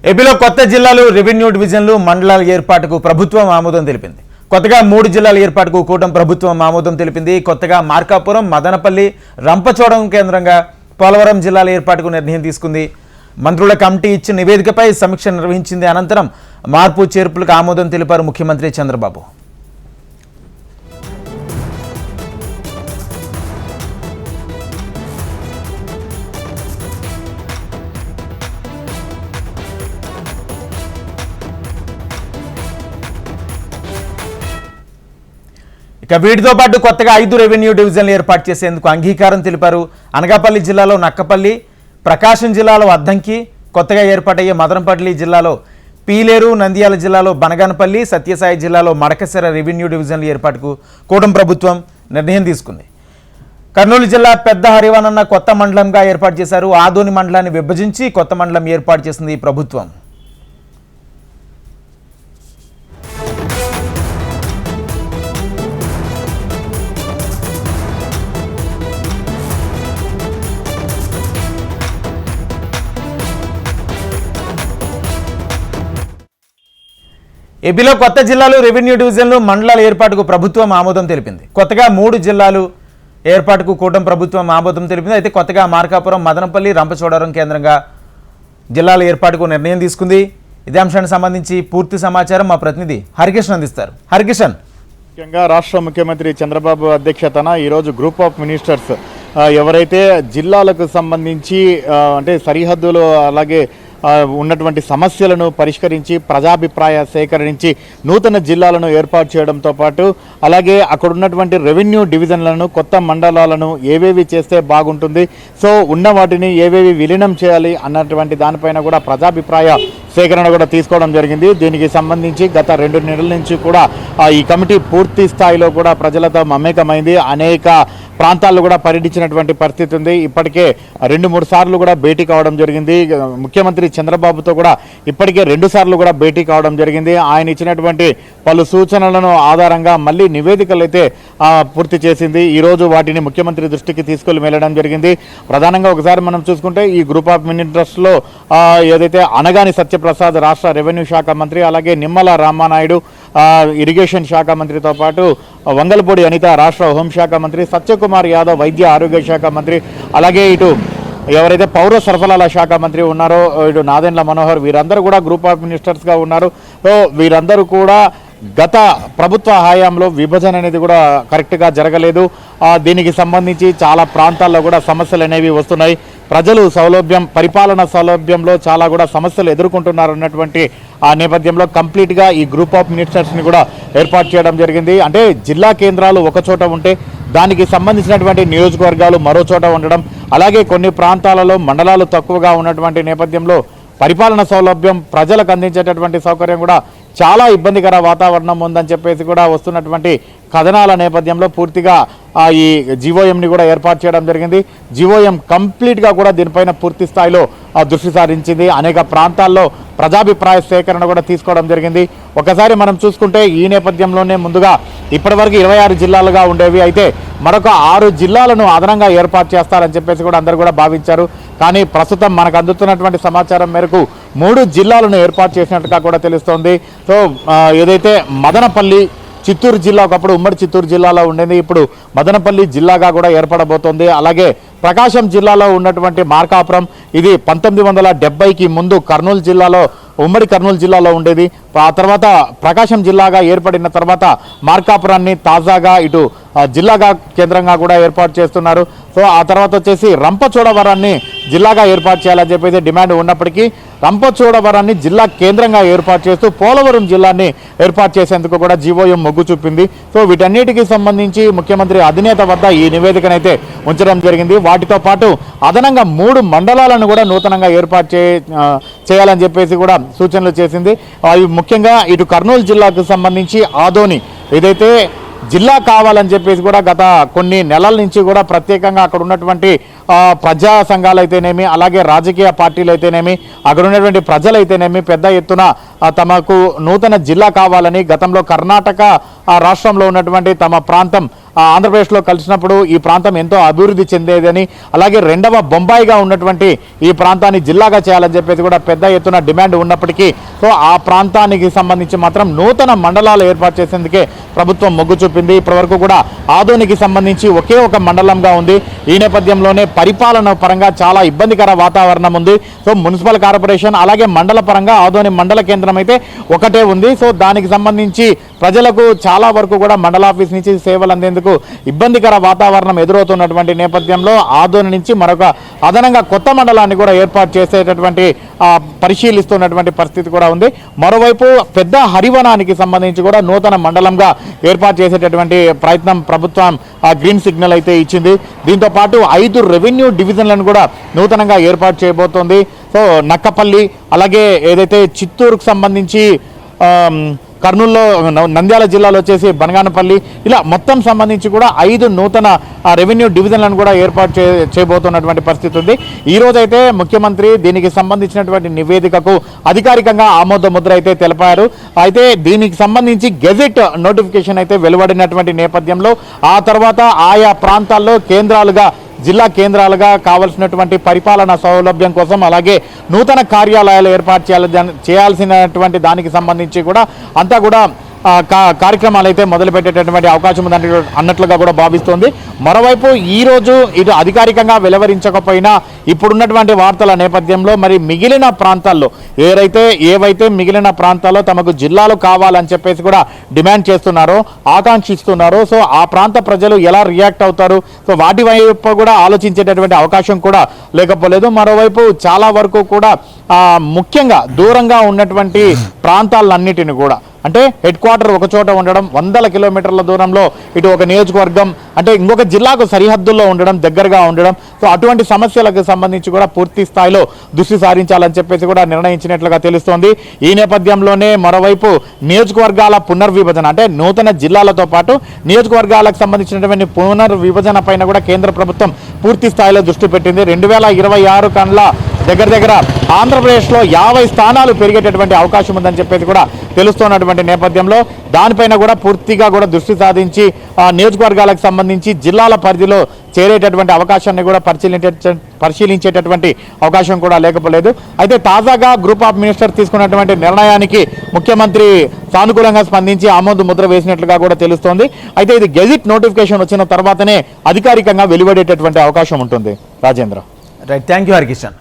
ఏపీలో కొత్త జిల్లాలు, రెవెన్యూ డివిజన్లు, మండలాల ఏర్పాటుకు ప్రభుత్వం ఆమోదం తెలిపింది. కొత్తగా 3 జిల్లాల ఏర్పాటుకు కూటమి ప్రభుత్వం ఆమోదం తెలిపింది. కొత్తగా మార్కాపురం, మదనపల్లి, రంపచోడవరం కేంద్రంగా పోలవరం జిల్లాల ఏర్పాటుకు నిర్ణయం తీసుకుంది. మంత్రుల కమిటీ ఇచ్చిన నివేదికపై సమీక్ష నిర్వహించింది. అనంతరం మార్పు చేర్పులకు ఆమోదం తెలిపారు ముఖ్యమంత్రి చంద్రబాబు. ఇక వీటితో పాటు కొత్తగా 5 రెవెన్యూ డివిజన్లు ఏర్పాటు చేసేందుకు అంగీకారం తెలిపారు. అనకాపల్లి జిల్లాలో నక్కపల్లి, ప్రకాశం జిల్లాలో అద్దంకి, కొత్తగా ఏర్పాటయ్యే మదనపల్లి జిల్లాలో పీలేరు, నంద్యాల జిల్లాలో బనగానపల్లి, సత్యసాయి జిల్లాలో మడకశిర రెవెన్యూ డివిజన్ల ఏర్పాటుకు కూటమి ప్రభుత్వం నిర్ణయం తీసుకుంది. కర్నూలు జిల్లా పెద్ద హరివానన్న కొత్త మండలంగా ఏర్పాటు చేశారు. ఆదోని మండలాన్ని విభజించి కొత్త మండలం ఏర్పాటు చేసింది ఈ ప్రభుత్వం. ఏపీలో కొత్త జిల్లాలు, రెవెన్యూ డివిజన్లు, మండలాల ఏర్పాటుకు ప్రభుత్వం ఆమోదం తెలిపింది. కొత్తగా 3 జిల్లాలు ఏర్పాటుకు కూటమి ప్రభుత్వం ఆమోదం తెలిపింది. అయితే కొత్తగా మార్కాపురం, మదనపల్లి, రంపచోడవరం కేంద్రంగా జిల్లాల ఏర్పాటుకు నిర్ణయం తీసుకుంది. ఇదే అంశానికి సంబంధించి పూర్తి సమాచారం మా ప్రతినిధి హరికిషన్ అందిస్తారు. హరికిషన్, ముఖ్యంగా రాష్ట్ర ముఖ్యమంత్రి చంద్రబాబు అధ్యక్షతన ఈరోజు గ్రూప్ ఆఫ్ మినిస్టర్స్ ఎవరైతే జిల్లాలకు సంబంధించి అంటే సరిహద్దులు అలాగే ఉన్నటువంటి సమస్యలను పరిష్కరించి ప్రజాభిప్రాయ సేకరించి నూతన జిల్లాలను ఏర్పాటు చేయడంతో పాటు అలాగే అక్కడ ఉన్నటువంటి రెవెన్యూ డివిజన్లను, కొత్త మండలాలను ఏవేవి చేస్తే బాగుంటుంది, సో ఉన్న వాటిని ఏవేవి విలీనం చేయాలి అన్నటువంటి దానిపైన కూడా ప్రజాభిప్రాయ సేకరణ కూడా తీసుకోవడం జరిగింది. దీనికి సంబంధించి గత 2 నెలల నుంచి కూడా ఈ కమిటీ పూర్తి స్థాయిలో కూడా ప్రజలతో మమేకమైంది. అనేక ప్రాంతాల్లో కూడా పర్యటించినటువంటి పరిస్థితి ఉంది. ఇప్పటికే 2-3 సార్లు కూడా భేటీ కావడం జరిగింది. ముఖ్యమంత్రి చంద్రబాబుతో కూడా ఇప్పటికే 2 సార్లు కూడా భేటీ కావడం జరిగింది. ఆయన ఇచ్చినటువంటి పలు సూచనలను ఆధారంగా మళ్ళీ నివేదికలు అయితే పూర్తి చేసింది. ఈరోజు వాటిని ముఖ్యమంత్రి దృష్టికి తీసుకెళ్లి వెళ్ళడం జరిగింది. ప్రధానంగా ఒకసారి మనం చూసుకుంటే ఈ గ్రూప్ ఆఫ్ మినిస్టర్స్లో ఏదైతే అనగాని సత్యప్రసాద్ రాష్ట్ర రెవెన్యూ శాఖ మంత్రి, అలాగే నిమ్మల రామానాయుడు ఇరిగేషన్ శాఖ మంత్రితో పాటు వంగలపూడి అనిత రాష్ట్ర హోంశాఖ మంత్రి, సత్యకుమార్ యాదవ్ వైద్య ఆరోగ్య శాఖ మంత్రి, అలాగే ఇటు ఎవరైతే పౌర సరఫరాల శాఖ మంత్రి ఉన్నారో ఇటు నాదెండ్ల మనోహర్, వీరందరూ కూడా గ్రూప్ ఆఫ్ మినిస్టర్స్గా ఉన్నారు. సో వీరందరూ కూడా గత ప్రభుత్వ హయాంలో విభజన అనేది కూడా కరెక్ట్గా జరగలేదు. దీనికి సంబంధించి చాలా ప్రాంతాల్లో కూడా సమస్యలు అనేవి వస్తున్నాయి. ప్రజలు సౌలభ్యం, పరిపాలన సౌలభ్యంలో చాలా కూడా సమస్యలు ఎదుర్కొంటున్నారు అన్నటువంటి ఆ నేపథ్యంలో కంప్లీట్గా ఈ గ్రూప్ ఆఫ్ మినిస్టర్స్ని కూడా ఏర్పాటు చేయడం జరిగింది. అంటే జిల్లా కేంద్రాలు ఒక చోట ఉంటే దానికి సంబంధించినటువంటి నియోజకవర్గాలు మరో చోట ఉండడం, అలాగే కొన్ని ప్రాంతాలలో మండలాలు తక్కువగా ఉన్నటువంటి నేపథ్యంలో పరిపాలన సౌలభ్యం, ప్రజలకు అందించేటటువంటి సౌకర్యం కూడా చాలా ఇబ్బందికర వాతావరణం ఉందని చెప్పేసి కూడా వస్తున్నటువంటి కథనాల నేపథ్యంలో పూర్తిగా ఈ జీవోఎంని కూడా ఏర్పాటు చేయడం జరిగింది. జీవోఎం కంప్లీట్గా కూడా దీనిపైన పూర్తి స్థాయిలో దృష్టి సారించింది. అనేక ప్రాంతాల్లో ప్రజాభిప్రాయ సేకరణ కూడా తీసుకోవడం జరిగింది. ఒకసారి మనం చూసుకుంటే ఈ నేపథ్యంలోనే ముందుగా ఇప్పటివరకు 26 జిల్లాలుగా ఉండేవి. అయితే మరొక 6 జిల్లాలను అదనంగా ఏర్పాటు చేస్తారని చెప్పేసి కూడా అందరూ కూడా భావించారు. కానీ ప్రస్తుతం మనకు అందుతున్నటువంటి సమాచారం మేరకు 3 జిల్లాలను ఏర్పాటు చేసినట్టుగా కూడా తెలుస్తోంది. సో ఏదైతే మదనపల్లి చిత్తూరు జిల్లా ఒకప్పుడు ఉమ్మడి చిత్తూరు జిల్లాలో ఉండేది, ఇప్పుడు మదనపల్లి జిల్లాగా కూడా ఏర్పడబోతోంది. అలాగే ప్రకాశం జిల్లాలో ఉన్నటువంటి మార్కాపురం, ఇది 1970కి ముందు కర్నూలు జిల్లాలో, ఉమ్మడి కర్నూలు జిల్లాలో ఉండేది. ఆ తర్వాత ప్రకాశం జిల్లాగా ఏర్పడిన తర్వాత మార్కాపురాన్ని తాజాగా ఇటు జిల్లాగా కేంద్రంగా కూడా ఏర్పాటు చేస్తున్నారు. సో ఆ తర్వాత వచ్చేసి రంపచోడవరాన్ని జిల్లాగా ఏర్పాటు చేయాలని చెప్పేసి డిమాండ్ ఉన్నప్పటికీ రంపచోడవరాన్ని జిల్లా కేంద్రంగా ఏర్పాటు చేస్తూ పోలవరం జిల్లాని ఏర్పాటు చేసేందుకు కూడా జీవోఎం మొగ్గు చూపింది. సో వీటన్నిటికీ సంబంధించి ముఖ్యమంత్రి అధినేత వద్ద ఈ నివేదికనైతే ఉంచడం జరిగింది. వాటితో పాటు అదనంగా 3 మండలాలను కూడా నూతనంగా ఏర్పాటు చేయాలని చెప్పేసి కూడా సూచనలు చేసింది. అవి ముఖ్యంగా ఇటు కర్నూలు జిల్లాకు సంబంధించి ఆదోని ఏదైతే జిల్లా కావాలని చెప్పేసి కూడా గత కొన్ని నెలల నుంచి కూడా ప్రత్యేకంగా అక్కడ ఉన్నటువంటి ప్రజా సంఘాలు అయితేనేమి, అలాగే రాజకీయ పార్టీలు అయితేనేమి, అక్కడ ఉన్నటువంటి ప్రజలు అయితేనేమి పెద్ద ఎత్తున తమకు నూతన జిల్లా కావాలని గతంలో కర్ణాటక ఆ రాష్ట్రంలో ఉన్నటువంటి తమ ప్రాంతం ఆంధ్రప్రదేశ్లో కలిసినప్పుడు ఈ ప్రాంతం ఎంతో అభివృద్ధి చెందేదని, అలాగే రెండవ బొంబాయిగా ఉన్నటువంటి ఈ ప్రాంతాన్ని జిల్లాగా చేయాలని చెప్పేసి కూడా పెద్ద ఎత్తున డిమాండ్ ఉన్నప్పటికీ సో ఆ ప్రాంతానికి సంబంధించి మాత్రం నూతన మండలాలు ఏర్పాటు చేసేందుకే ప్రభుత్వం మొగ్గు చూపింది. ఇప్పటివరకు కూడా ఆదోనికి సంబంధించి ఒకే ఒక మండలంగా ఉంది. ఈ నేపథ్యంలోనే పరిపాలన పరంగా చాలా ఇబ్బందికర వాతావరణం ఉంది. సో మున్సిపల్ కార్పొరేషన్ అలాగే మండల పరంగా ఆదోని మండల కేంద్రం అయితే ఒకటే ఉంది. సో దానికి సంబంధించి ప్రజలకు చాలా వరకు కూడా మండల ఆఫీస్ నుంచి సేవలు అందేందుకు ఇబ్బందికర వాతావరణం ఎదురవుతున్నటువంటి నేపథ్యంలో ఆదోని నుంచి మరొక అదనంగా కొత్త మండలాన్ని కూడా ఏర్పాటు చేసేటటువంటి పరిశీలిస్తున్నటువంటి పరిస్థితి కూడా ఉంది. మరోవైపు పెద్ద హరివనానికి సంబంధించి కూడా నూతన మండలంగా ఏర్పాటు చేసేటటువంటి ప్రయత్నం ప్రభుత్వం గ్రీన్ సిగ్నల్ అయితే ఇచ్చింది. దీంతో పాటు 5 రెవెన్యూ డివిజన్లను కూడా నూతనంగా ఏర్పాటు చేయబోతోంది. సో నక్కపల్లి అలాగే ఏదైతే చిత్తూరుకు సంబంధించి కర్నూలులో నంద్యాల జిల్లాలో వచ్చేసి బనగానపల్లి ఇలా మొత్తం సంబంధించి కూడా 5 నూతన రెవెన్యూ డివిజన్లను కూడా ఏర్పాటు చేయబోతున్నటువంటి పరిస్థితి ఉంది. ఈ రోజైతే ముఖ్యమంత్రి దీనికి సంబంధించినటువంటి నివేదికకు అధికారికంగా ఆమోద ముద్ర అయితే తెలిపారు. అయితే దీనికి సంబంధించి గెజెట్ నోటిఫికేషన్ అయితే వెలువడినటువంటి నేపథ్యంలో ఆ తర్వాత ఆయా ప్రాంతాల్లో కేంద్రాలుగా జిల్లా కేంద్రాలుగా కావాల్సినటువంటి పరిపాలన సౌలభ్యం కోసం అలాగే నూతన కార్యాలయాలు ఏర్పాటు చేయాల్సినటువంటి దానికి సంబంధించి కూడా అంతా కూడా కార్యక్రమాలు అయితే మొదలుపెట్టేటటువంటి అవకాశం ఉందని అన్నట్లుగా కూడా భావిస్తోంది. మరోవైపు ఈరోజు ఇది అధికారికంగా వెలువరించకపోయినా ఇప్పుడున్నటువంటి వార్తల నేపథ్యంలో మరి మిగిలిన ప్రాంతాల్లో ఏవైతే మిగిలిన ప్రాంతాల్లో తమకు జిల్లాలు కావాలని చెప్పేసి కూడా డిమాండ్ చేస్తున్నారో ఆకాంక్షిస్తున్నారో సో ఆ ప్రాంత ప్రజలు ఎలా రియాక్ట్ అవుతారు, సో వాటి వైపు కూడా ఆలోచించేటటువంటి అవకాశం కూడా లేకపోలేదు. మరోవైపు చాలా వరకు కూడా ముఖ్యంగా దూరంగా ఉన్నటువంటి ప్రాంతాలన్నిటిని కూడా అంటే హెడ్ క్వార్టర్ ఒక చోట ఉండడం, 100 కిలోమీటర్ల దూరంలో ఇటు ఒక నియోజకవర్గం అంటే ఇంకొక జిల్లాకు సరిహద్దుల్లో ఉండడం, దగ్గరగా ఉండడం, సో అటువంటి సమస్యలకు సంబంధించి కూడా పూర్తి స్థాయిలో దృష్టి సారించాలని చెప్పేసి కూడా నిర్ణయించినట్లుగా తెలుస్తోంది. ఈ నేపథ్యంలోనే మరోవైపు నియోజకవర్గాల పునర్విభజన అంటే నూతన జిల్లాలతో పాటు నియోజకవర్గాలకు సంబంధించినటువంటి పునర్విభజన పైన కూడా కేంద్ర ప్రభుత్వం పూర్తి స్థాయిలో దృష్టి పెట్టింది. 2026 కల్లా దగ్గర ఆంధ్రప్రదేశ్లో 50 స్థానాలు పెరిగేటటువంటి అవకాశం ఉందని చెప్పేసి కూడా తెలుస్తున్నటువంటి నేపథ్యంలో దానిపైన కూడా పూర్తిగా కూడా దృష్టి సాధించి నియోజకవర్గాలకు సంబంధించి జిల్లాల పరిధిలో చేరేటటువంటి అవకాశాన్ని కూడా పరిశీలించేటటువంటి అవకాశం కూడా లేకపోలేదు. అయితే తాజాగా గ్రూప్ ఆఫ్ మినిస్టర్స్ తీసుకున్నటువంటి నిర్ణయానికి ముఖ్యమంత్రి సానుకూలంగా స్పందించి ఆమోద ముద్ర వేసినట్లుగా కూడా తెలుస్తోంది. అయితే ఇది గెజిట్ నోటిఫికేషన్ వచ్చిన తర్వాతనే అధికారికంగా వెలువడేటటువంటి అవకాశం ఉంటుంది. Rajendra. Right, thank you Harikishan.